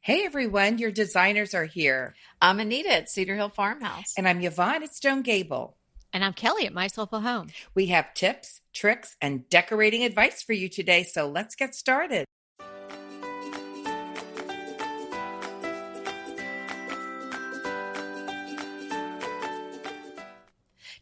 Hey everyone, your designers are here. I'm Anita at Cedar Hill Farmhouse. And I'm Yvonne at Stone Gable. And I'm Kelly at My Soulful Home. We have tips, tricks, and decorating advice for you today, so let's get started.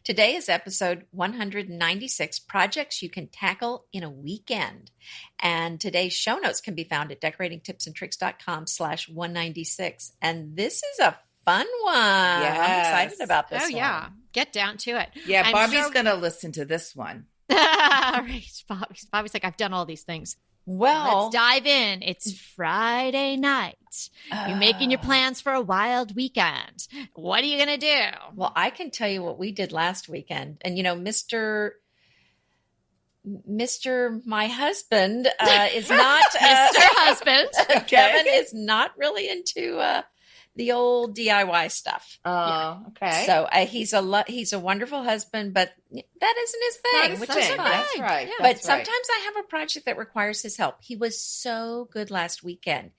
Today is episode 196, Projects You Can Tackle in a Weekend. And today's show notes can be found at decoratingtipsandtricks.com/196. And this is a fun one. Yes. I'm excited about this one. Yeah. Get down to it. Yeah, Bobby's going to listen to this one. Right. Bobby's like, I've done all these things. Well, let's dive in. It's Friday night. You're making your plans for a wild weekend. What are you going to do? Well, I can tell you what we did last weekend. And, Mr. My husband is not Mr. Husband. Okay. Kevin is not really into the old DIY stuff. Oh, okay. So he's a wonderful husband, but that isn't his thing, which is fine. That's right. Yeah. But sometimes I have a project that requires his help. He was so good last weekend,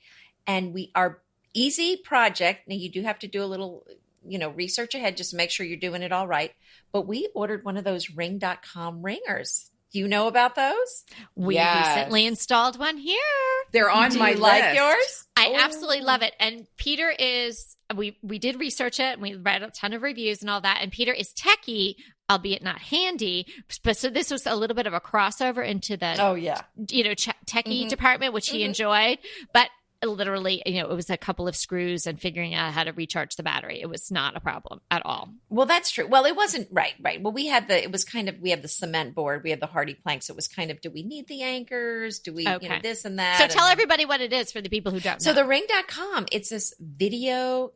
and our easy project. Now you do have to do a little, research ahead just to make sure you're doing it all right. But we ordered one of those ring.com ringers. Do you know about those? We recently installed one here. They're on my list. Like yours? I absolutely love it. And Peter is, we did research it and we read a ton of reviews and all that. And Peter is techie, albeit not handy. But so this was a little bit of a crossover into the, techie department, which he enjoyed. But literally, it was a couple of screws and figuring out how to recharge the battery. It was not a problem at all. Well, that's true. Well, it wasn't right. Well, we have the cement board. We have the hardy planks. It was kind of, do we need the anchors? Do we, this and that? So tell everybody what it is for the people who don't know. So the ring.com, it's this video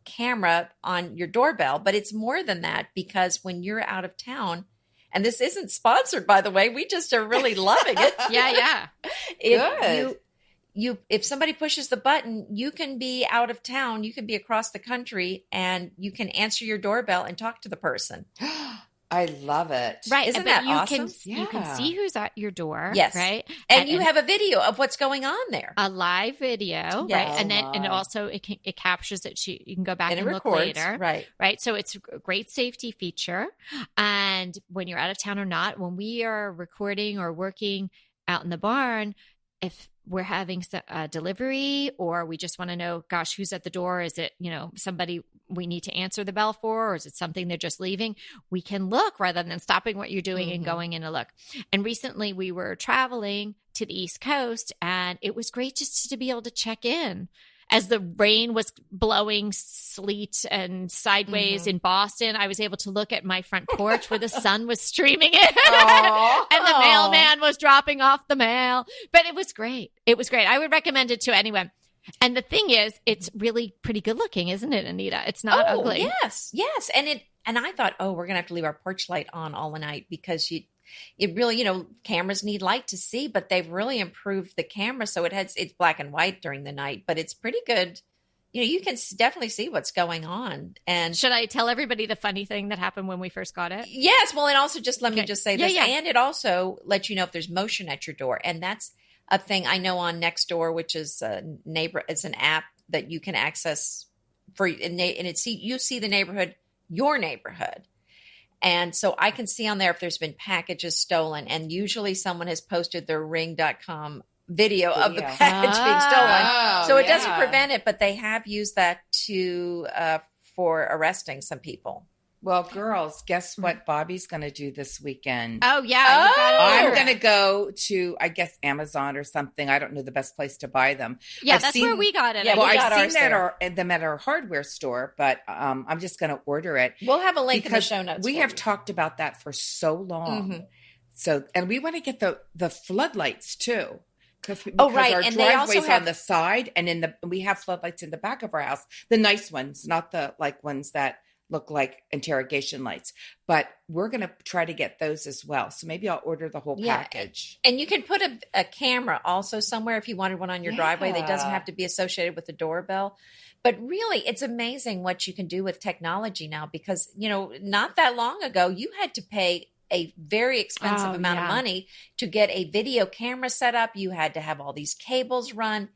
camera on your doorbell, but it's more than that because when you're out of town, and this isn't sponsored, by the way, we just are really loving it. Yeah. Good. If somebody pushes the button, you can be out of town, you can be across the country, and you can answer your doorbell and talk to the person. I love it. Right. Isn't that awesome? You can see who's at your door. Yes. Right. And you have a video of what's going on there. A live video. Yes. Right. And then, and also it captures it. You can go back and look records, later. Right. Right. So it's a great safety feature. And when you're out of town or not, when we are recording or working out in the barn, if we're having a delivery or we just want to know, gosh, who's at the door? Is it, somebody we need to answer the bell for, or is it something they're just leaving? We can look rather than stopping what you're doing and going in to look. And recently we were traveling to the East Coast and it was great just to be able to check in. As the rain was blowing sleet and sideways in Boston, I was able to look at my front porch where the sun was streaming in and the mailman was dropping off the mail. But it was great. It was great. I would recommend it to anyone. And the thing is, it's really pretty good looking, isn't it, Anita? It's not ugly. Yes. And I thought, we're going to have to leave our porch light on all the night because it really, cameras need light to see, but they've really improved the camera. So it's black and white during the night, but it's pretty good. You can definitely see what's going on. And should I tell everybody the funny thing that happened when we first got it? Yes. Well, and also let me just say this. Yeah. And it also lets you know if there's motion at your door. And that's a thing I know on Nextdoor, which is it's an app that you can access and you see the neighborhood, your neighborhood. And so I can see on there if there's been packages stolen. And usually someone has posted their ring.com video of the package being stolen. So it doesn't prevent it, but they have used that for arresting some people. Well, girls, guess what Bobby's going to do this weekend? Oh, yeah. You got it. I'm going to go to, I guess, Amazon or something. I don't know the best place to buy them. Yeah, that's where we got it. Yeah, well, I've seen them at our hardware store, but I'm just going to order it. We'll have a link in the show notes. We have talked about that for so long. So, and we want to get the floodlights too. Because right. Our and they also driveway's have on the side, and we have floodlights in the back of our house. The nice ones, not the ones that look like interrogation lights, but we're going to try to get those as well. So maybe I'll order the whole package. And you can put a camera also somewhere if you wanted one on your driveway that doesn't have to be associated with the doorbell. But really, it's amazing what you can do with technology now because, not that long ago, you had to pay a very expensive amount of money to get a video camera set up. You had to have all these cables run.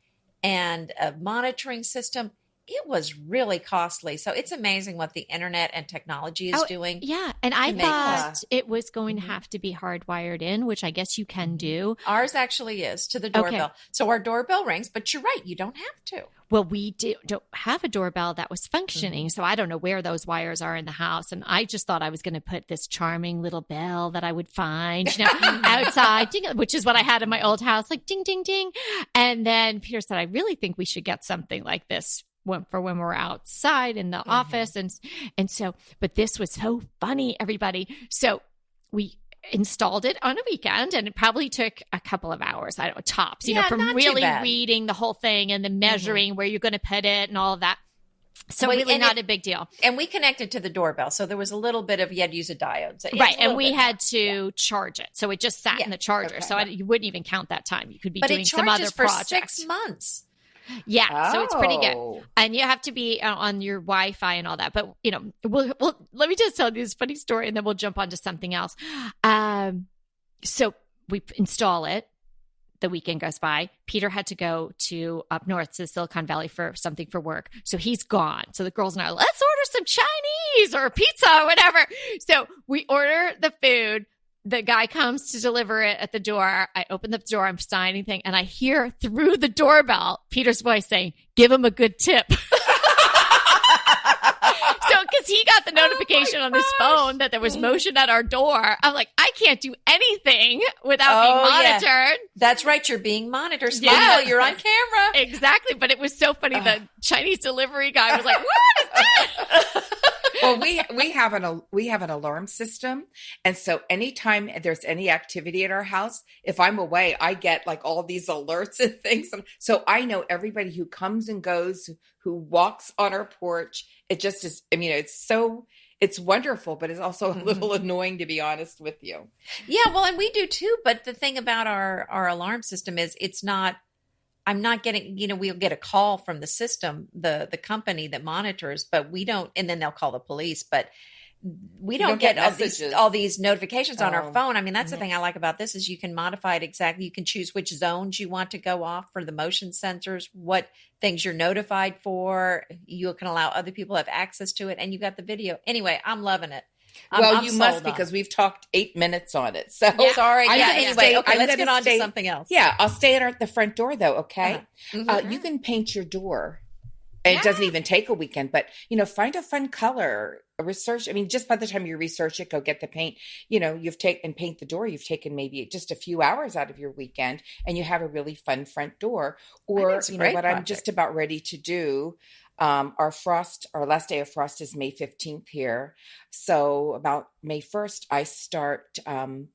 and a monitoring system. It was really costly. So it's amazing what the internet and technology is doing. Yeah. And I make thought it was going to have to be hardwired in, which I guess you can do. Ours actually is to the doorbell. Okay. So our doorbell rings, but you're right. You don't have to. Well, we don't have a doorbell that was functioning. So I don't know where those wires are in the house. And I just thought I was going to put this charming little bell that I would find, outside, ding, which is what I had in my old house, like ding, ding, ding. And then Peter said, I really think we should get something like this for when we're outside in the office. And so, but this was so funny, everybody. So we installed it on a weekend, and it probably took a couple of hours, I don't know, tops, from really reading the whole thing and then measuring where you're going to put it and all of that. So really not a big deal. And we connected to the doorbell. So there was a little bit of, you had to use a diode. So right. And we had to charge it. So it just sat in the charger. So you wouldn't even count that time. You could be doing some other projects. For 6 months. Yeah, so it's pretty good, and you have to be on your Wi-Fi and all that. But we'll let me just tell you this funny story, and then we'll jump onto something else. So we install it. The weekend goes by. Peter had to go to up north to Silicon Valley for something for work, so he's gone. So the girls and I, let's order some Chinese or pizza or whatever. So we order the food. The guy comes to deliver it at the door. I open the door. I'm signing thing. And I hear through the doorbell, Peter's voice saying, give him a good tip. So, because he got the notification on his phone that there was motion at our door. I'm like, I can't do anything without being monitored. Yeah. That's right. You're being monitored. Yeah. You're on camera. Exactly. But it was so funny. The Chinese delivery guy was like, what is that? Well, we have an alarm system, and so anytime there's any activity at our house, if I'm away, I get like all these alerts and things. So I know everybody who comes and goes, who walks on our porch. It just is. I mean, it's wonderful, but it's also a little annoying, to be honest with you. Yeah, well, and we do too. But the thing about our alarm system is it's not. I'm not getting, we'll get a call from the system, the company that monitors, but we don't, and then they'll call the police, but we don't get all these notifications on our phone. I mean, that's the thing I like about this is you can modify it exactly. You can choose which zones you want to go off for the motion sensors, what things you're notified for. You can allow other people to have access to it, and you got the video. Anyway, I'm loving it. Well, you must, because we've talked 8 minutes on it. So sorry. Anyway, let's get on to something else. Yeah, I'll stay at the front door though. Okay, you can paint your door. And it doesn't even take a weekend, but find a fun color. Research. I mean, just by the time you research it, go get the paint. And paint the door. You've taken maybe just a few hours out of your weekend, and you have a really fun front door. Or what project. I'm just about ready to do. Our last day of frost is May 15th here. So about May 1st, I start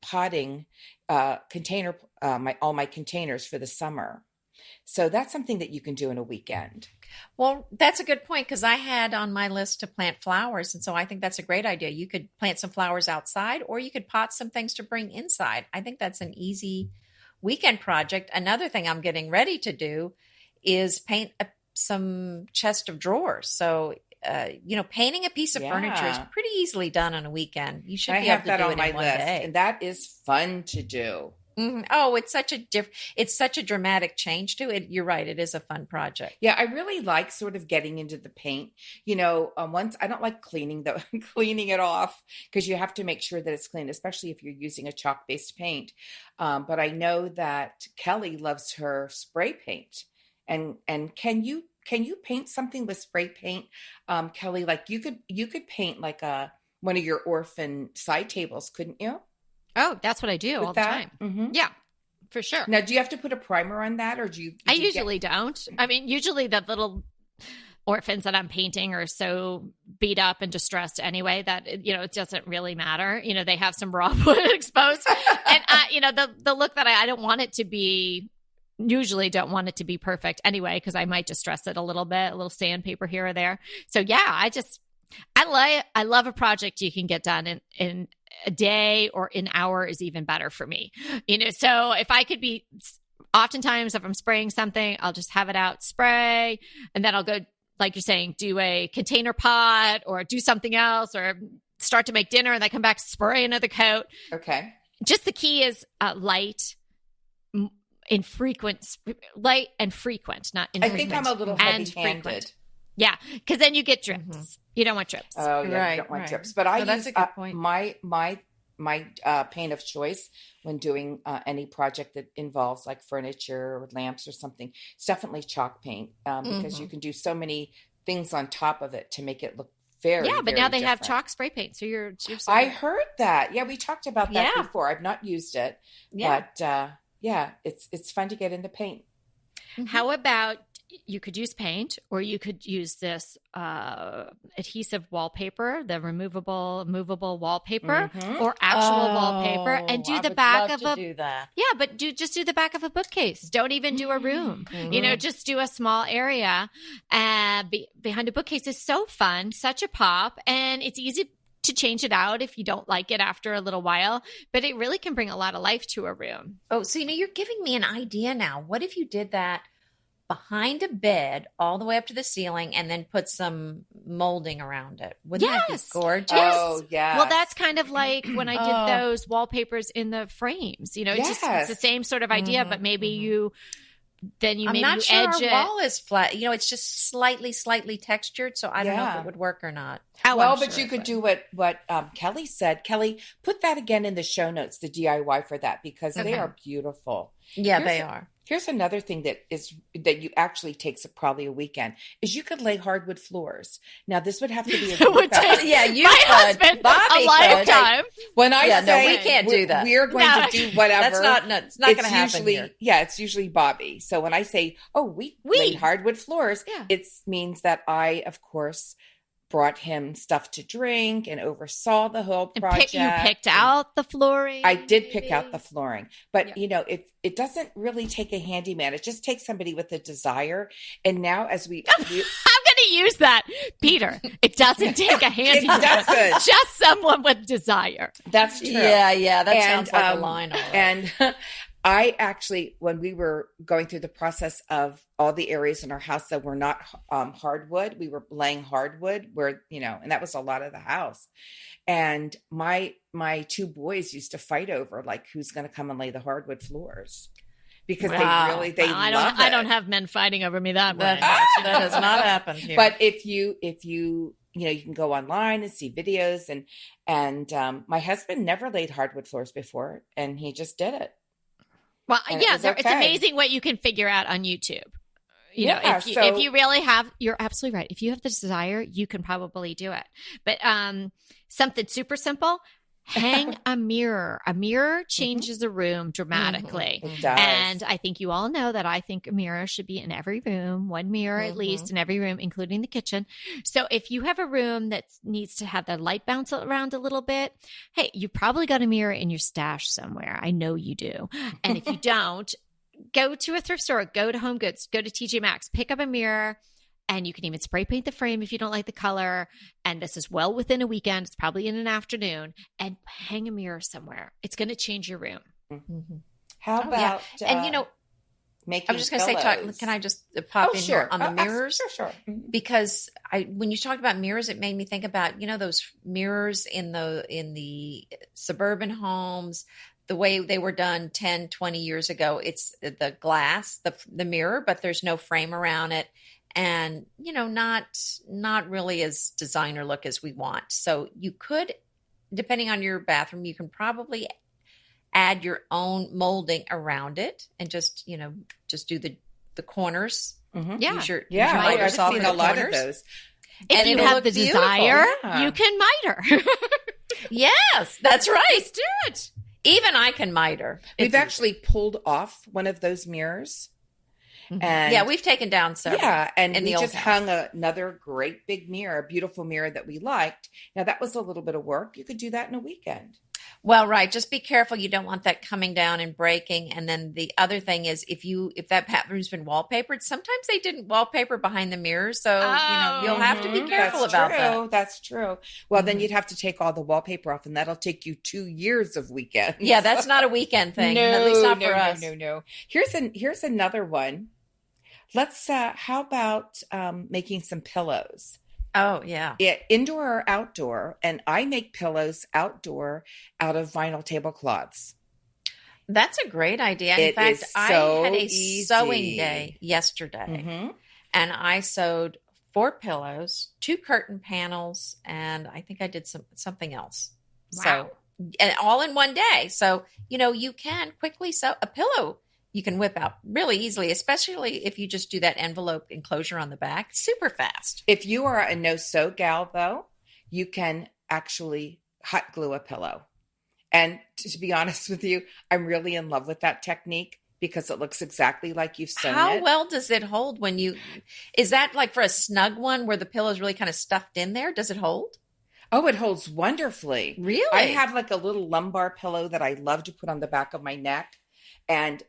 potting all my containers for the summer. So that's something that you can do in a weekend. Well, that's a good point, because I had on my list to plant flowers. And so I think that's a great idea. You could plant some flowers outside, or you could pot some things to bring inside. I think that's an easy weekend project. Another thing I'm getting ready to is paint some chest of drawers. So, painting a piece of furniture is pretty easily done on a weekend. You should be able to do it in one day. And that is fun to do. Mm-hmm. Oh, it's such a dramatic change to it. You're right. It is a fun project. Yeah. I really like sort of getting into the paint, once I don't like cleaning it off, because you have to make sure that it's clean, especially if you're using a chalk-based paint. But I know that Kelly loves her spray paint. And can you paint something with spray paint, Kelly? Like you could paint like one of your orphan side tables, couldn't you? Oh, that's what I do all the time. Mm-hmm. Yeah, for sure. Now, do you have to put a primer on that, or do you? I usually don't. I mean, usually the little orphans that I'm painting are so beat up and distressed anyway that it doesn't really matter. They have some raw wood exposed, and the look that I don't want it to be. Usually don't want it to be perfect anyway, because I might distress it a little bit, a little sandpaper here or there. So yeah, I love a project you can get done in a day, or an hour is even better for me. So if I could be, oftentimes if I'm spraying something, I'll just have it out, spray, and then I'll go, like you're saying, do a container pot or do something else, or start to make dinner and then come back, spray another coat. Okay. Just the key is light. infrequent, light and frequent, not I infrequent. think I'm a little and heavy-handed. frequent. Yeah, because then you get drips. You don't want drips. Oh, yeah, Right, you don't want right. drips. But I No, that's use a good point. my paint of choice when doing any project that involves like furniture or lamps or something. It's definitely chalk paint because you can do so many things on top of it to make it look very, Yeah, but very now they have different. chalk spray paint, so you're so I good. heard that. Yeah, we talked about that Yeah. before. I've not used it, Yeah. but yeah, it's fun to get into paint. How about you could use paint, or you could use this adhesive wallpaper, the movable wallpaper, or actual wallpaper, and do I the would back love of to a do that. yeah, but just do the back of a bookcase. Don't even do a room. You know, just do a small area behind a bookcase. Is so fun, such a pop, and it's easy to change it out if you don't like it after a little while, but it really can bring a lot of life to a room. Oh, so you're giving me an idea now. What if you did that behind a bed all the way up to the ceiling and then put some molding around it? Wouldn't that be Yes. gorgeous? Oh, yeah. Well, that's kind of like when I did those wallpapers in the frames. You know, it's Yes. the same sort of idea, but maybe you I'm maybe not you sure edge our it. wall is flat. It's just slightly textured, so I don't know if Yeah. it would work or not. Oh, Well, I'm but sure you it could would. do what Kelly said. Kelly, put that again in the show notes, the DIY for that, because they Okay. are beautiful. Yeah, Here's- they are. Here's another thing that you actually takes probably a weekend is you could lay hardwood floors. Now this would have to be a It group would effort. take Yeah, you my could. husband Bobby a could. lifetime. When I Yeah, no, say we can't do that. we're going No. to do whatever. It's not going to happen usually, here. Yeah, it's usually Bobby. So when I say, "Oh, we laid hardwood floors," Yeah. it means that I, of course, brought him stuff to drink and oversaw the whole And project. you picked out the flooring. I did pick out the maybe? flooring, but Yeah. if it doesn't really take a handyman, it just takes somebody with a desire. And now, as we I'm going to use that, Peter. It doesn't take a handyman. doesn't. Just someone with desire. that's true. Yeah, that And, sounds like a line. All right. And I actually, when we were going through the process of all the areas in our house that were not hardwood, we were laying hardwood where, and that was a lot of the house. And my two boys used to fight over like who's going to come and lay the hardwood floors because Wow. they Well, love it. I don't have men fighting over me that way. that has not happened here. But if you you can go online and see videos and my husband never laid hardwood floors before and he just did it. Well, And yeah, it was it's okay. amazing what you can figure out on YouTube. Yeah, If you really have, you're absolutely right. If you have the desire, you can probably do it. But something super simple, hang a mirror. A mirror changes a room dramatically. It does. And I think you all know that I think a mirror should be in every room, one mirror at least in every room, including the kitchen. So if you have a room that needs to have the light bounce around a little bit, hey, you probably got a mirror in your stash somewhere. I know you do. And if you don't, go to a thrift store, go to Home Goods, go to TJ Maxx, pick up a mirror. And you can even spray paint the frame if you don't like the color. And this is well within a weekend. It's probably in an afternoon. And hang a mirror somewhere. It's going to change your room. How about and making I was just going to say, pillows? can I just pop in here on the Oh, mirrors? Sure. Because when you talked about mirrors, it made me think about those mirrors in the suburban homes, the way they were done 10, 20 years ago. It's the glass, the mirror, but there's no frame around it. And, not really as designer look as we want. So you could, depending on your bathroom, you can probably add your own molding around it and just do the corners. Yeah. Use your I've motors off seen the a lot of corners. those. If And you it'll have look the beautiful. desire, Yeah. you can miter. Yes, that's right. Let's do it. Even I can miter. We've actually pulled off one of those mirrors. And Yeah, we've taken down several. and in we the old just hung another great big mirror, a beautiful mirror that we liked. Now that was a little bit of work. You could do that in a weekend. Well, right. Just be careful. You don't want that coming down and breaking. And then the other thing is if that bathroom's been wallpapered, sometimes they didn't wallpaper behind the mirrors. So, you'll have to be careful That's about true. that. That's true. Well, then you'd have to take all the wallpaper off and that'll take you 2 years of weekends. Yeah, that's not a weekend thing. No, At least not no, for no, us. No. Here's another one. Let's how about making some pillows? Oh, yeah. Indoor or outdoor, and I make pillows outdoor out of vinyl tablecloths. That's a great idea. In It fact, is I so had a easy. sewing day yesterday, Mhm. and I sewed 4 pillows, 2 curtain panels, and I think I did something else. Wow. So, and all in one day. So, you can quickly sew a pillow. You can whip out really easily, especially if you just do that envelope enclosure on the back. Super fast. If you are a no-sew gal, though, you can actually hot glue a pillow. And to be honest with you, I'm really in love with that technique because it looks exactly like you've sewn How it. well does it hold is that like for a snug one where the pillow is really kind of stuffed in there? Does it hold? Oh, it holds wonderfully. Really? I have like a little lumbar pillow that I love to put on the back of my neck. And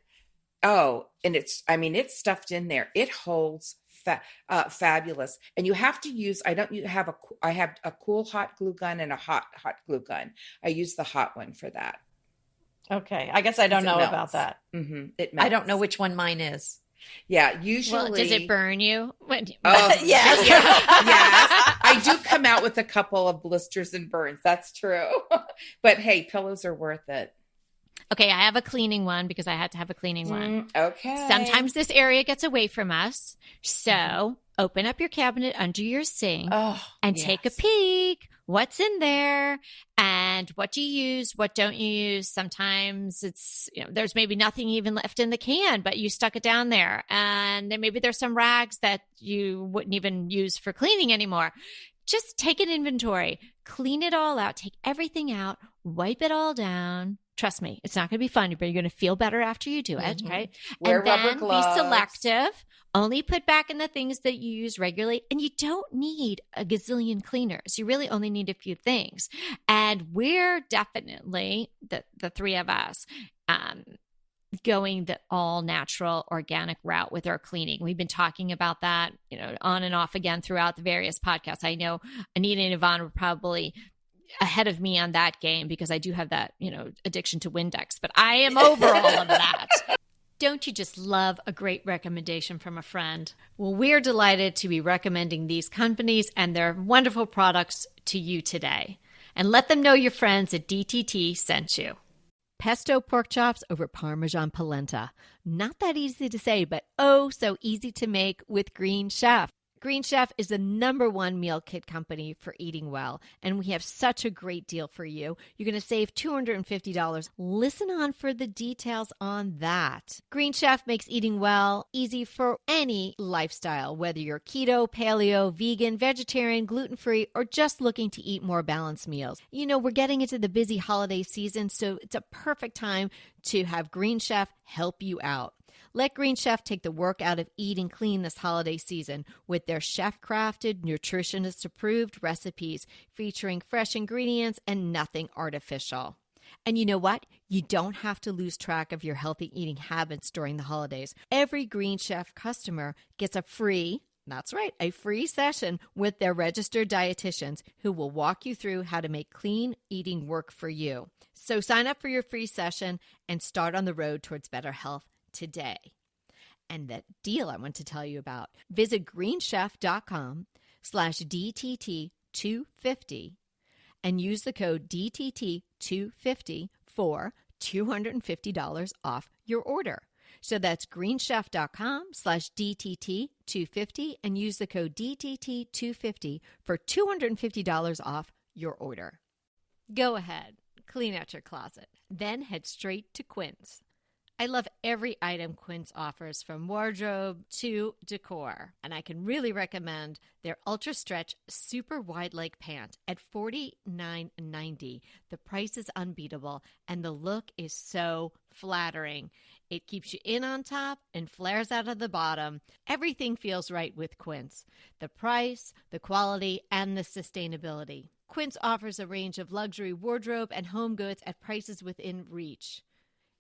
it's stuffed in there. It holds fabulous. And you have to use, I have a cool hot glue gun and a hot glue gun. I use the hot one for that. Okay. I guess I don't know about that. Mm-hmm. It melts. I don't know which one mine is. Yeah, usually. Well, does it burn you? Oh, yes. Yes. I do come out with a couple of blisters and burns. That's true. But hey, pillows are worth it. Okay, I have a cleaning one because I had to have a cleaning one. Okay. Sometimes this area gets away from us. So open up your cabinet under your sink and take a peek. What's in there and what do you use? What don't you use? Sometimes it's, there's maybe nothing even left in the can, but you stuck it down there. And then maybe there's some rags that you wouldn't even use for cleaning anymore. Just take an inventory, clean it all out, take everything out, wipe it all down. Trust me, it's not going to be fun, but you're going to feel better after you do it, right? Wear and rubber then gloves. Be selective. Only put back in the things that you use regularly. And you don't need a gazillion cleaners. You really only need a few things. And we're definitely, the three of us, going the all natural organic route with our cleaning. We've been talking about that, on and off again throughout the various podcasts. I know Anita and Yvonne were probably ahead of me on that game because I do have that, addiction to Windex, but I am over all of that. Don't you just love a great recommendation from a friend? Well, we're delighted to be recommending these companies and their wonderful products to you today. And let them know your friends at DTT sent you. Pesto pork chops over Parmesan polenta. Not that easy to say, but oh so easy to make with Green Chef. Green Chef is the #1 meal kit company for eating well, and we have such a great deal for you. You're going to save $250. Listen on for the details on that. Green Chef makes eating well easy for any lifestyle, whether you're keto, paleo, vegan, vegetarian, gluten-free, or just looking to eat more balanced meals. We're getting into the busy holiday season, so it's a perfect time to have Green Chef help you out. Let Green Chef take the work out of eating clean this holiday season with their chef-crafted, nutritionist-approved recipes featuring fresh ingredients and nothing artificial. And you know what? You don't have to lose track of your healthy eating habits during the holidays. Every Green Chef customer gets a free session with their registered dietitians who will walk you through how to make clean eating work for you. So sign up for your free session and start on the road towards better health today. And that deal I want to tell you about, visit greenchef.com/DTT250 and use the code DTT250 for $250 off your order. So that's greenchef.com/DTT250 and use the code DTT250 for $250 off your order. Go ahead, clean out your closet, then head straight to Quince. I love every item Quince offers, from wardrobe to decor, and I can really recommend their Ultra Stretch Super Wide Leg Pant at $49.90. The price is unbeatable, and the look is so flattering. It keeps you in on top and flares out of the bottom. Everything feels right with Quince. The price, the quality, and the sustainability. Quince offers a range of luxury wardrobe and home goods at prices within reach.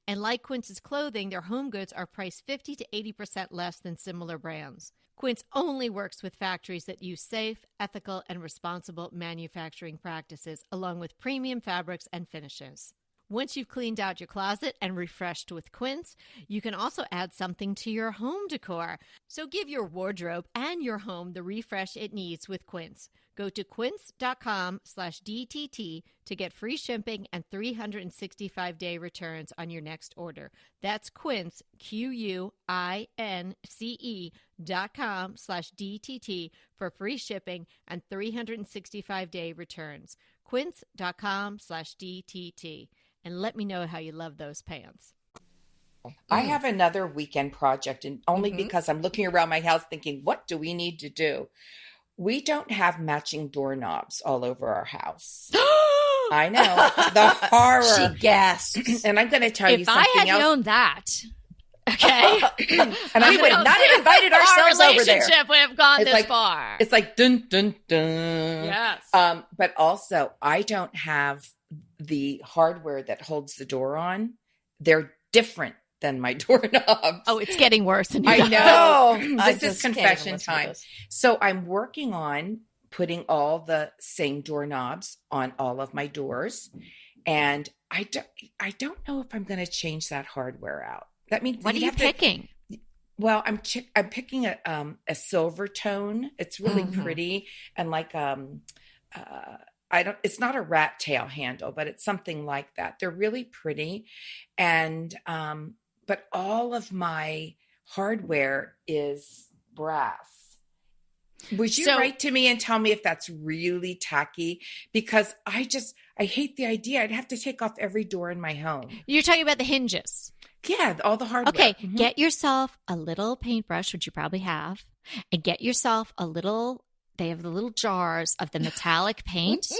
And like Quince's clothing, their home goods are priced 50 to 80% less than similar brands. Quince only works with factories that use safe, ethical, and responsible manufacturing practices, along with premium fabrics and finishes. Once you've cleaned out your closet and refreshed with Quince, you can also add something to your home decor. So give your wardrobe and your home the refresh it needs with Quince. Go to quince.com/DTT to get free shipping and 365-day returns on your next order. That's Quince, QUINCE.com/DTT for free shipping and 365-day returns. Quince.com/DTT. And let me know how you love those pants. I have another weekend project, and only because I'm looking around my house thinking, what do we need to do? We don't have matching doorknobs all over our house. I know. The horror. She gasps. And I'm going to tell you If something I had else. known that, okay, And We would not have invited ourselves our over there. relationship would have gone It's this like- far. It's like dun, dun, dun. Yes. But also, I don't have the hardware that holds the door on. They're different than my doorknobs. Oh, it's getting worse. And I you know. I This is just can't even confession listen to time. this. So I'm working on putting all the same doorknobs on all of my doors. And I don't know if I'm going to change that hardware out. That means what are you picking? Well, I'm picking a silver tone. It's really pretty, and like it's not a rat tail handle, but it's something like that. They're really pretty, and but all of my hardware is brass. Would you write to me and tell me if that's really tacky? Because I hate the idea. I'd have to take off every door in my home. You're talking about the hinges. Yeah, all the hardware. Okay, get yourself a little paintbrush, which you probably have, and get yourself they have the little jars of the metallic paint,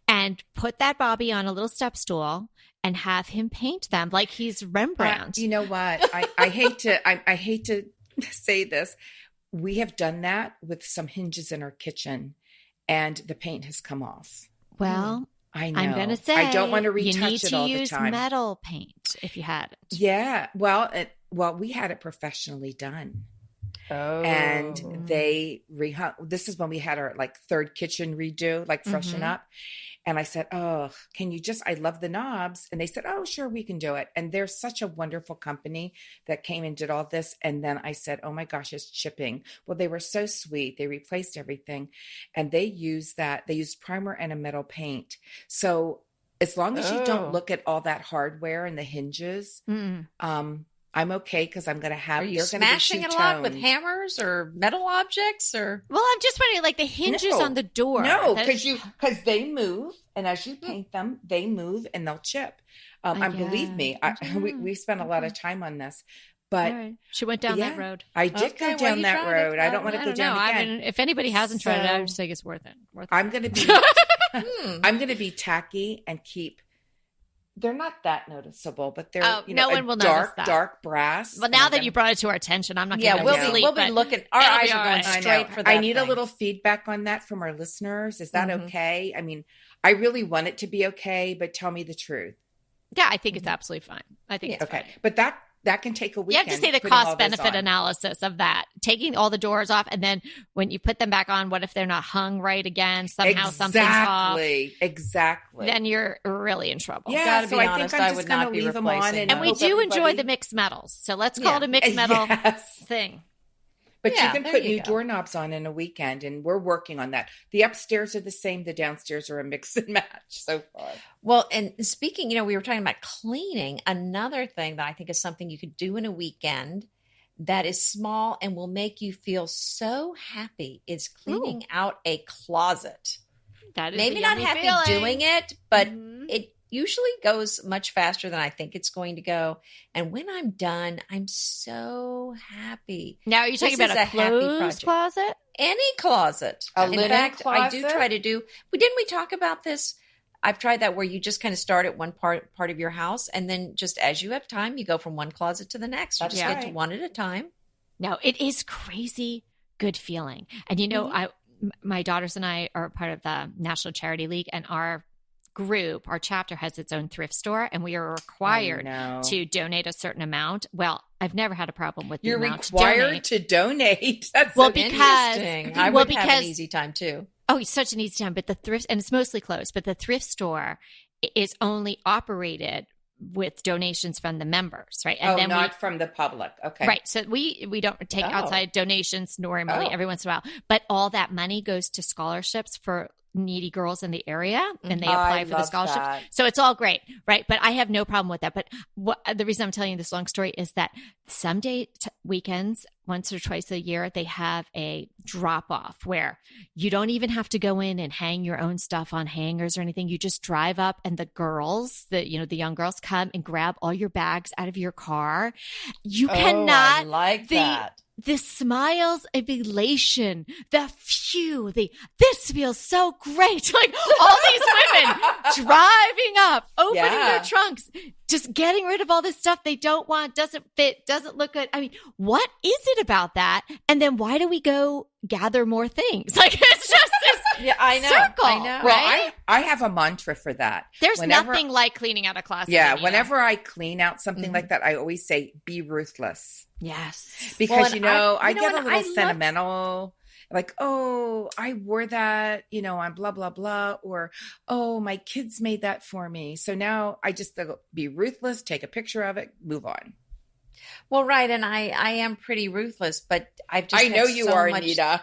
and put that Bobby on a little step stool and have him paint them like he's Rembrandt. You know what? I hate to say this. We have done that with some hinges in our kitchen, and the paint has come off. Well, I know. I'm going to say I don't want to retouch you need it to all the use time. metal paint if you had it. Yeah. Well, we had it professionally done. Oh. And they rehung. This is when we had our third kitchen redo, freshen up. And I said, oh, can you I love the knobs. And they said, oh, sure, we can do it. And they're such a wonderful company that came and did all this. And then I said, oh my gosh, it's chipping. Well, they were so sweet. They replaced everything. And they used primer and a metal paint. So as long as you don't look at all that hardware and the hinges, I'm okay, because I'm going to have. Are you smashing it a lot with hammers or metal objects, or? Well, I'm just wondering, the hinges on the door. No, because they move, and as you paint them, they move and they'll chip. Believe me, we spent a lot of time on this. But right. She went down that road. I did go down that road. I don't want to go down again. I mean, if anybody hasn't tried it, I would just think it's worth it. I'm going to be, I'm going to be tacky and keep. They're not that noticeable, but they're no one will notice that. Dark brass. Well, now that you brought it to our attention, I'm not going to we'll be looking. Our eyes are going straight for that. I need a little feedback on that from our listeners. Is that okay? I mean, I really want it to be okay, but tell me the truth. Yeah, I think it's absolutely fine. I think it's okay. fine. But that can take a weekend. You have to say the cost benefit analysis of that. Taking all the doors off, and then when you put them back on, what if they're not hung right again? Somehow something's off. Exactly. Then you're really in trouble. Yeah, so I think I'm just going to leave them on. And we do enjoy the mixed metals. So let's call it a mixed metal thing. But you can put new doorknobs on in a weekend, and we're working on that. The upstairs are the same. The downstairs are a mix and match so far. Well, and speaking, we were talking about cleaning. Another thing that I think is something you could do in a weekend that is small and will make you feel so happy is cleaning out a closet. That is maybe not happy doing it, but it usually goes much faster than I think it's going to go. And when I'm done, I'm so happy. Now, are you talking about a closed closet? Any closet. In fact, closet? I do try to do. Didn't we talk about this? I've tried that where you just kind of start at one part of your house, and then just as you have time, you go from one closet to the next. You just get to one at a time. No, it is crazy good feeling. And my daughters and I are part of the National Charity League, and our group, our chapter has its own thrift store, and we are required to donate a certain amount. Well, I've never had a problem with the amount required to donate. That's interesting. I would have an easy time too. Oh, it's such an easy time. But the thrift, and it's mostly closed, but the thrift store is only operated with donations from the members, right? And Oh, then not from the public. Okay. right. So we don't take outside donations normally every once in a while, but all that money goes to scholarships for needy girls in the area, and they apply for the scholarships. That. So it's all great, right? But I have no problem with that. But the reason I'm telling you this long story is that some weekends, once or twice a year, they have a drop off where you don't even have to go in and hang your own stuff on hangers or anything. You just drive up, and the girls, the young girls, come and grab all your bags out of your car. You cannot I like that. The smiles of elation, this feels so great. Like all these women driving up, opening their trunks, just getting rid of all this stuff they don't want, doesn't fit, doesn't look good. I mean, what is it about that? And then why do we go gather more things? Like it's just this I know. circle. I know. Well, right? I have a mantra for that. There's nothing like cleaning out a closet. Yeah. Anita. Whenever I clean out something like that, I always say, be ruthless. Yes. Because, Well, I get a little sentimental. Like, oh, I wore that, on blah, blah, blah. Or, oh, my kids made that for me. So now I just be ruthless, take a picture of it, move on. Well, right. And I am pretty ruthless, but I've just I know you are, Anita.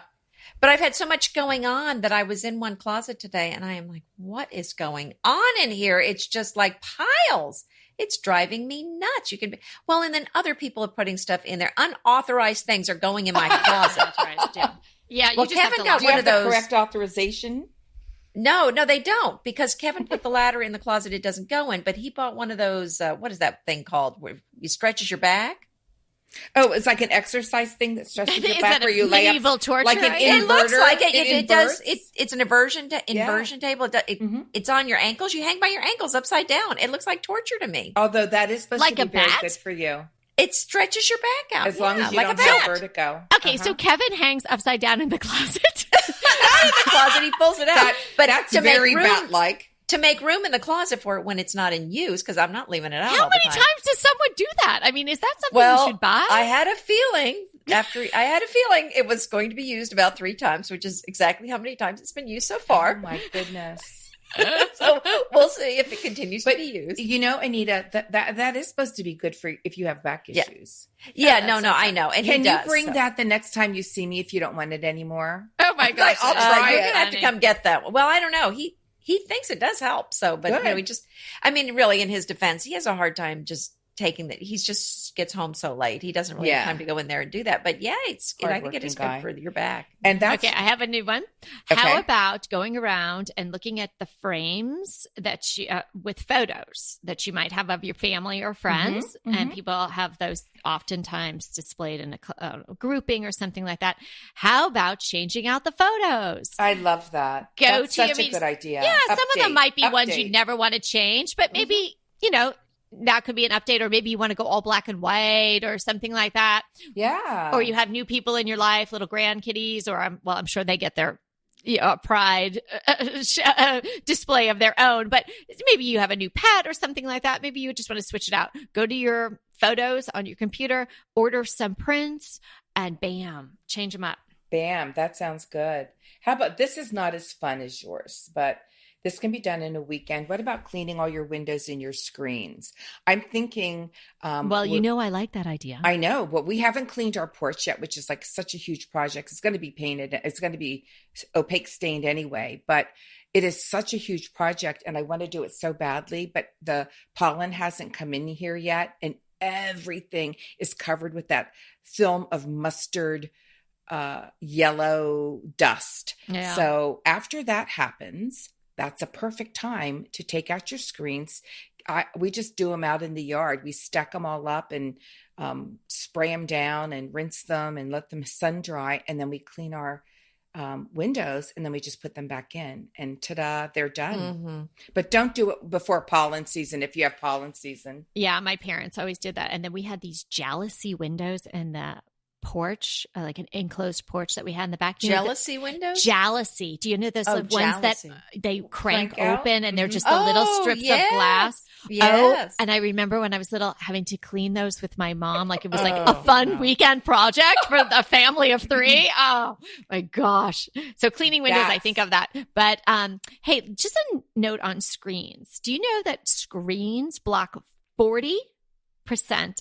But I've had so much going on that I was in one closet today and I am like, what is going on in here? It's just like piles. It's driving me nuts. And then other people are putting stuff in there. Unauthorized things are going in my closet. That's right. Yeah. Well, you just Kevin have got to one of those. Correct authorization? No, they don't, because Kevin put the ladder in the closet it doesn't go in, but he bought one of those, what is that thing called, where you stretches your back? Oh, it's like an exercise thing that stretches your back where you lay medieval up torture? like an It looks inverter. like it. It inverts. does. It's an inversion table. It's on your ankles. You hang by your ankles upside down. It looks like torture to me. Although that is supposed Like to a be very bat? good for you. It stretches your back out. As long as you like don't a have bat. vertigo. Okay, so Kevin hangs upside down in the closet. Not in the closet. He pulls it out. But that's very bat-like. To make room in the closet for it when it's not in use, because I'm not leaving it out. How all the many time. times does someone do that? I mean, is that something Well, you should buy? I had a feeling it was going to be used about 3 times, which is exactly how many times it's been used so Oh far. my goodness. So we'll see if it continues to be used. Anita, that is supposed to be good for if you have back issues. Yeah, I know. And Can he does, you bring that the next time you see me if you don't want it anymore? Oh my gosh. I'll try you're it. gonna have to come get that one. Well, I don't know. He thinks it does help. So, but Good. really, in his defense, he has a hard time just taking that. He just gets home so late. He doesn't really have time to go in there and do that. But I think it is good for your back. And that's Okay, I have a new one. Okay. How about going around and looking at the frames that with photos that you might have of your family or friends, and people have those oftentimes displayed in a grouping or something like that. How about changing out the photos? I love that. That's such a good idea. Yeah, some of them might be ones Update. you never want to change, but maybe that could be an update, or maybe you want to go all black and white or something like that. Yeah. Or you have new people in your life, little grandkiddies, or I'm sure they get their pride display of their own, but maybe you have a new pet or something like that. Maybe you just want to switch it out. Go to your photos on your computer, order some prints, and bam, change them up. Bam. That sounds good. How about this is not as fun as yours, but this can be done in a weekend. What about cleaning all your windows and your screens? I'm thinking. I like that idea. I know, but we haven't cleaned our porch yet, which is like such a huge project. It's going to be painted. It's going to be opaque stained anyway, but it is such a huge project and I want to do it so badly, but the pollen hasn't come in here yet. And everything is covered with that film of mustard yellow dust. Yeah. So after that happens, that's a perfect time to take out your screens. We just do them out in the yard. We stack them all up and spray them down and rinse them and let them sun dry. And then we clean our windows and then we just put them back in and ta-da, they're done. Mm-hmm. But don't do it before pollen season if you have pollen season. Yeah, my parents always did that. And then we had these jealousy windows in the porch, like an enclosed porch that we had in the back. Jealousy windows? Jealousy. Do you know those ones that they crank open and they're just the little strips of glass? Yes. Oh, and I remember when I was little having to clean those with my mom. Like it was like a fun weekend project for a family of 3. Oh my gosh. So cleaning windows, I think of that. But hey, just a note on screens. Do you know that screens block 40%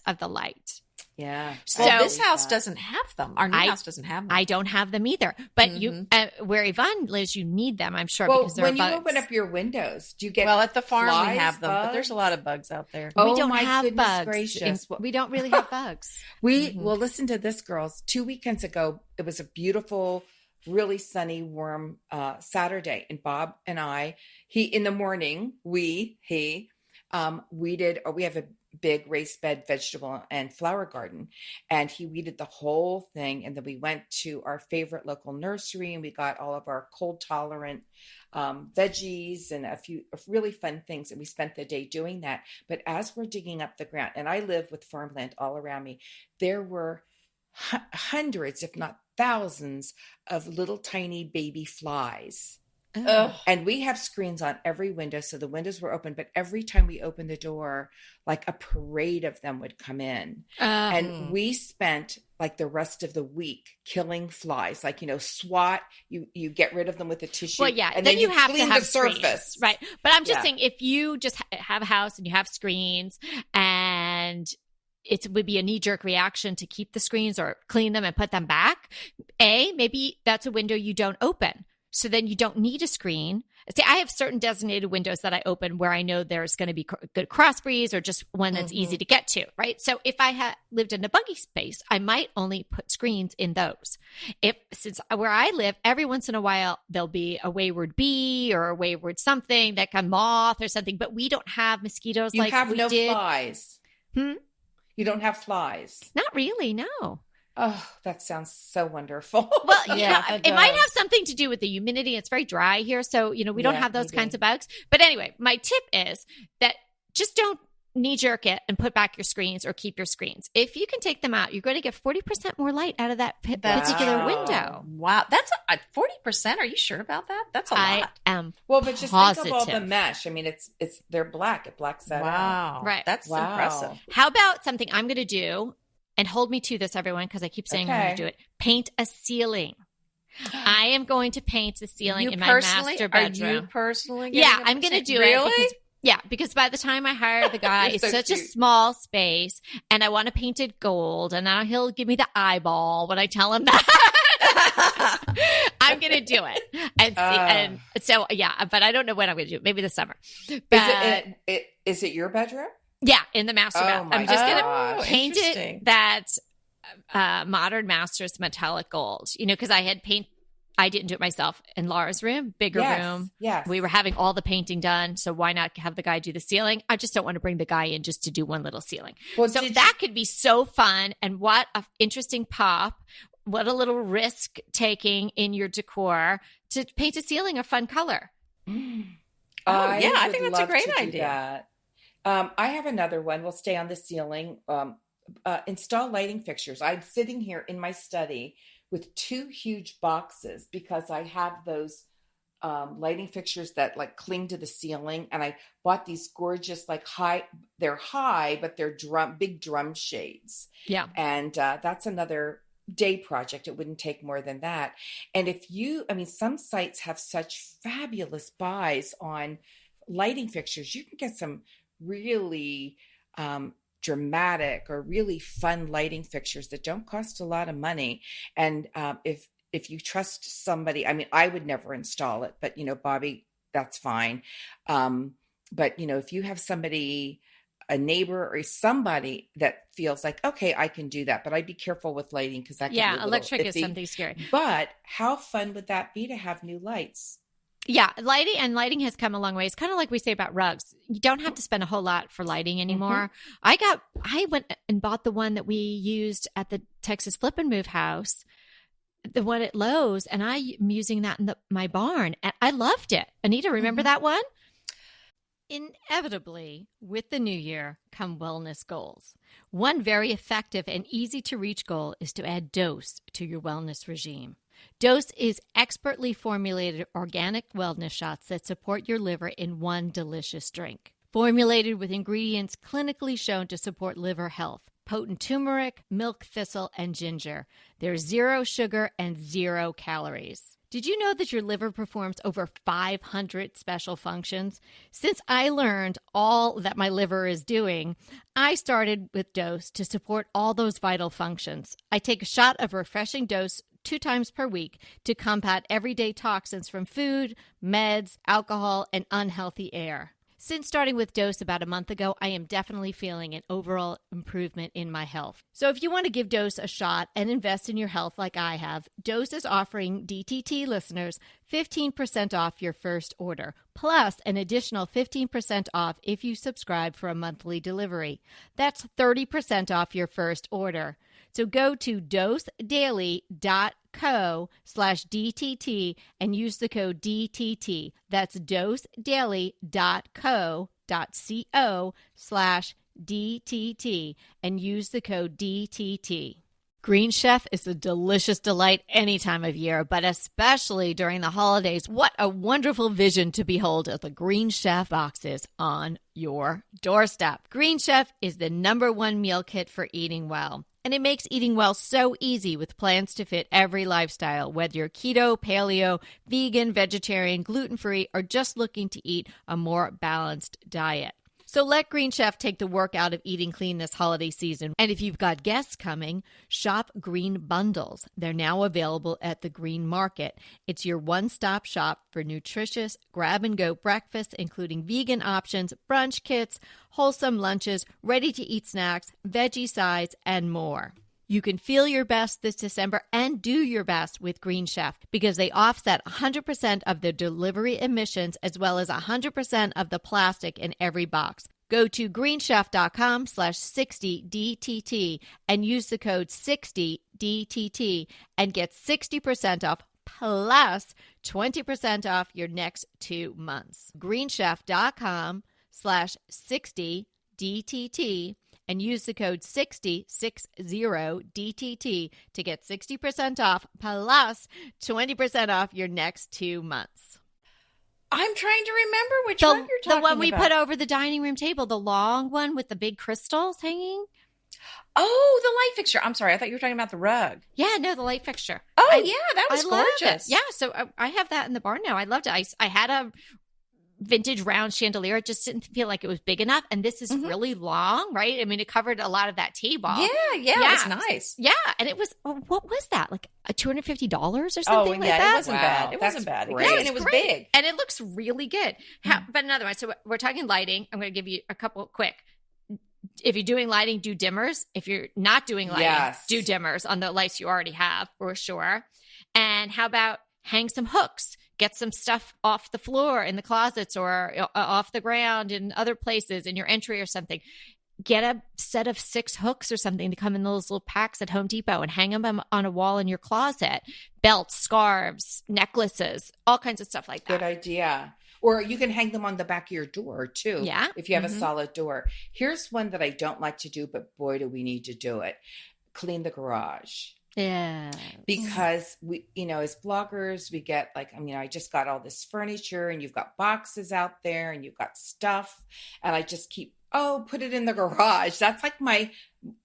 of the light. Yeah. So Well, this house doesn't have them. Our new house doesn't have them. I don't have them either. But you, where Yvonne lives, you need them, I'm sure. Well, because there when are you bugs. open up your windows, do you get Well, at the farm flies, we have them, but bugs? there's a lot of bugs out there. Oh, we don't my have goodness bugs. gracious. We don't really have bugs. Well, listen to this, girls. 2 weekends ago, it was a beautiful, really sunny, warm Saturday, and Bob and I, in the morning, we have a big raised bed vegetable and flower garden, and he weeded the whole thing. And then we went to our favorite local nursery, and we got all of our cold tolerant veggies and a few really fun things. And we spent the day doing that. But as we're digging up the ground, and I live with farmland all around me, there were hundreds, if not thousands, of little tiny baby flies. Ugh. And we have screens on every window, so the windows were open, but every time we opened the door, like a parade of them would come in. And we spent like the rest of the week killing flies, like, swat, you get rid of them with a tissue. Well, yeah, and then you have clean to have the surface. screens, right? But I'm just saying, if you just have a house and you have screens, and it would be a knee-jerk reaction to keep the screens or clean them and put them back, maybe that's a window you don't open. So then you don't need a screen. See, I have certain designated windows that I open where I know there's going to be good cross breeze or just one that's easy to get to, right? So if I had lived in a buggy space, I might only put screens in those. Since where I live, every once in a while, there'll be a wayward bee or a wayward something, like a moth or something, but we don't have mosquitoes You like have we no did. flies. You don't have flies. Not really, no. Oh, that sounds so wonderful. Well, Yeah, it might have something to do with the humidity. It's very dry here. So, we don't have those kinds of bugs. But anyway, my tip is that just don't knee jerk it and put back your screens or keep your screens. If you can take them out, you're going to get 40% more light out of that particular window. Wow. That's 40%. Are you sure about that? That's a lot. I am Well, but just think of all the positive. mesh. I mean, they're black. It blacks that out. Wow. Right. That's Wow. impressive. How about something I'm going to do, and hold me to this, everyone, because I keep saying I'm going to do it. Paint a ceiling. I am going to paint the ceiling in my master bedroom. Are you personally? Yeah, I'm going to do it. Because by the time I hire the guy, it's so such cute. a small space, and I want to paint it gold, and now he'll give me the eyeball when I tell him that. I'm going to do it. And so, but I don't know when I'm going to do it. Maybe this summer. But, Is it your bedroom? yeah, in the master bath. my I'm just going gosh. to paint Interesting. it that modern masters metallic gold, because I didn't do it myself in Laura's room, bigger room. Yes. We were having all the painting done. So why not have the guy do the ceiling? I just don't want to bring the guy in just to do one little ceiling. Well, so that could be so fun. And what an interesting pop. What a little risk taking in your decor to paint a ceiling a fun color. I think that's a great idea. That. I have another one. We'll stay on the ceiling. Install lighting fixtures. I'm sitting here in my study with 2 huge boxes because I have those lighting fixtures that like cling to the ceiling. And I bought these gorgeous, they're high, but they're big drum shades. Yeah. And that's another day project. It wouldn't take more than that. And some sites have such fabulous buys on lighting fixtures. You can get some really dramatic or really fun lighting fixtures that don't cost a lot of money. And if you trust somebody, I would never install it, but Bobby, that's fine. But if you have somebody, a neighbor or somebody that feels like, okay, I can do that, but I'd be careful with lighting because that can be a little electric iffy. is something scary. But how fun would that be to have new lights? Yeah, lighting has come a long way. It's kind of like we say about rugs. You don't have to spend a whole lot for lighting anymore. I went and bought the one that we used at the Texas Flip and Move house, the one at Lowe's, and I'm using that in my barn, and I loved it. Anita, remember that one? Inevitably, with the new year come wellness goals. One very effective and easy to reach goal is to add dose to your wellness regime. Dose is expertly formulated organic wellness shots that support your liver in one delicious drink. Formulated with ingredients clinically shown to support liver health. Potent turmeric, milk thistle, and ginger. There's 0 sugar and 0 calories. Did you know that your liver performs over 500 special functions? Since I learned all that my liver is doing, I started with Dose to support all those vital functions. I take a shot of refreshing Dose 2 times per week to combat everyday toxins from food, meds, alcohol, and unhealthy air. Since starting with Dose about a month ago, I am definitely feeling an overall improvement in my health. So if you want to give Dose a shot and invest in your health like I have, Dose is offering DTT listeners 15% off your first order, plus an additional 15% off if you subscribe for a monthly delivery. That's 30% off your first order. So go to dosedaily.co/DTT and use the code DTT. That's dosedaily.co.co/DTT and use the code DTT. Green Chef is a delicious delight any time of year, but especially during the holidays. What a wonderful vision to behold as the Green Chef boxes on your doorstep. Green Chef is the #1 meal kit for eating well. And it makes eating well so easy with plans to fit every lifestyle, whether you're keto, paleo, vegan, vegetarian, gluten-free, or just looking to eat a more balanced diet. So let Green Chef take the work out of eating clean this holiday season. And if you've got guests coming, shop Green Bundles. They're now available at the Green Market. It's your one-stop shop for nutritious grab-and-go breakfasts, including vegan options, brunch kits, wholesome lunches, ready-to-eat snacks, veggie sides, and more. You can feel your best this December and do your best with Green Chef because they offset 100% of the delivery emissions as well as 100% of the plastic in every box. Go to greenchef.com/60DTT and use the code 60DTT and get 60% off plus 20% off your next 2 months. greenchef.com/60DTT and use the code 60DTT to get 60% off plus 20% off your next 2 months. I'm trying to remember which one you're talking about. The one we put over the dining room table, the long one with the big crystals hanging. Oh, the light fixture. I'm sorry. I thought you were talking about the rug. Yeah, no, the light fixture. Oh, yeah, that was It. gorgeous. Yeah, so I have that in the barn now. I loved it. I had a vintage round chandelier. It just didn't feel like it was big enough. And this is really long, right? I mean, it covered a lot of that table. Yeah, it was nice. Yeah, and it was, what was that? Like $250 or something like that? It wasn't bad. It wasn't bad. Great. And it was big. And it looks really good. But another one. So we're talking lighting. I'm going to give you a couple quick. If you're doing lighting, do dimmers. If you're not doing lighting, do dimmers on the lights you already have, for sure. And how about hang some hooks? Get some stuff off the floor in the closets or off the ground in other places in your entry or something. Get a set of 6 hooks or something to come in those little packs at Home Depot and hang them on a wall in your closet. Belts, scarves, necklaces, all kinds of stuff like that. Good idea. Or you can hang them on the back of your door too. Yeah. If you have a solid door. Here's one that I don't like to do, but boy, do we need to do it. Clean the garage. Yeah. Because we, as bloggers, we get I just got all this furniture and you've got boxes out there and you've got stuff. And I just keep, put it in the garage. That's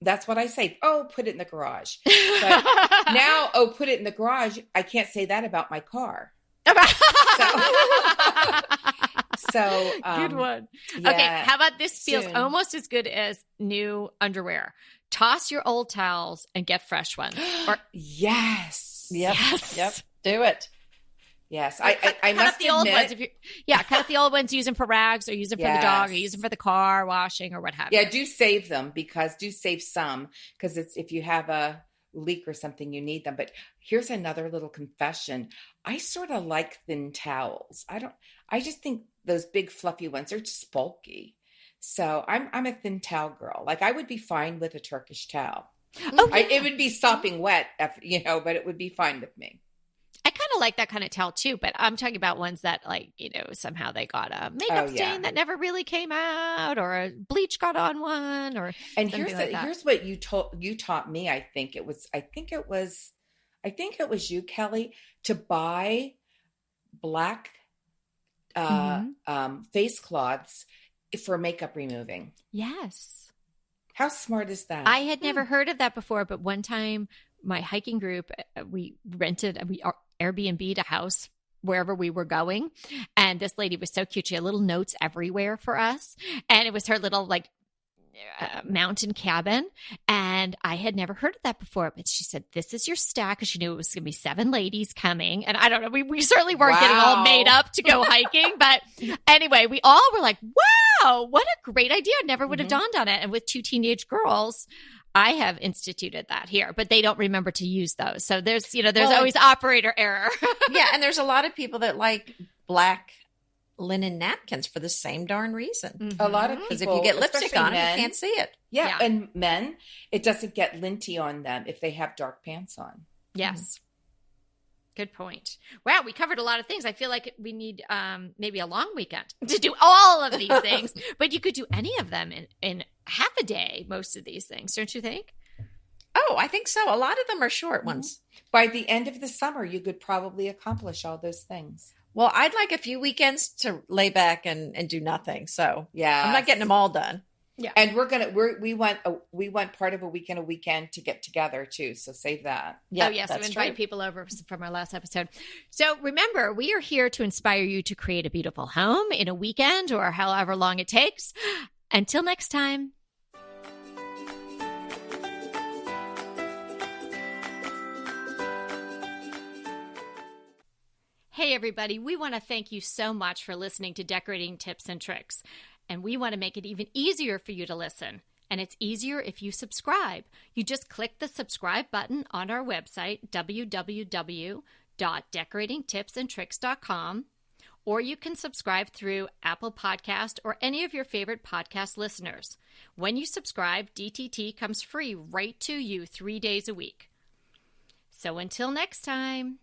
that's what I say. Put it in the garage. But now, put it in the garage. I can't say that about my car. So good one. Yeah, okay. How about this feels soon. almost as good as new underwear. Toss your old towels and get fresh ones. Yes. Yep. Yes. Yep. Do it. Yes. I must up the old admit, ones. Cut up the old ones, use them for rags or use them for the dog or use them for the car washing or what have you. Yeah, do save them do save some because it's if you have a leak or something, you need them. But here's another little confession. I sort of like thin towels. I just think those big fluffy ones are just bulky. So I'm a thin towel girl. Like I would be fine with a Turkish towel. It would be sopping wet, but it would be fine with me. I kind of like that kind of towel too, but I'm talking about ones that somehow they got a makeup stain that never really came out or a bleach got on one or and something here's what you taught me. I think it was you, Kelly, to buy black face cloths for makeup removing. Yes. How smart is that? I had never heard of that before, but one time my hiking group, we Airbnb'd a house wherever we were going. And this lady was so cute. She had little notes everywhere for us. And it was her little like mountain cabin. And I had never heard of that before. But she said, this is your stack, because she knew it was going to be 7 ladies coming. And I don't know, we certainly weren't getting all made up to go hiking. But anyway, we all were like, wow, what a great idea. Never would have dawned on it. And with 2 teenage girls, I have instituted that here, but they don't remember to use those. So there's always operator error. Yeah. And there's a lot of people that like black linen napkins for the same darn reason. A lot of people, because if you get lipstick on it, you can't see it. Yeah. And men, it doesn't get linty on them if they have dark pants on. Yes. Good point. Wow, we covered a lot of things. I feel like we need maybe a long weekend to do all of these things, but you could do any of them in half a day, most of these things, don't you think? Oh, I think so. A lot of them are short ones. By the end of the summer, you could probably accomplish all those things. Well, I'd like a few weekends to lay back and do nothing. So yeah, I'm not getting them all done. Yeah. And we want part of a weekend to get together too. So save that. Yeah. Oh yes. So invite people over from our last episode. So remember, we are here to inspire you to create a beautiful home in a weekend or however long it takes. Until next time. Hey everybody, we want to thank you so much for listening to Decorating Tips and Tricks. And we want to make it even easier for you to listen. And it's easier if you subscribe. You just click the subscribe button on our website, www.decoratingtipsandtricks.com, or you can subscribe through Apple Podcast or any of your favorite podcast listeners. When you subscribe, DTT comes free right to you 3 days a week. So until next time.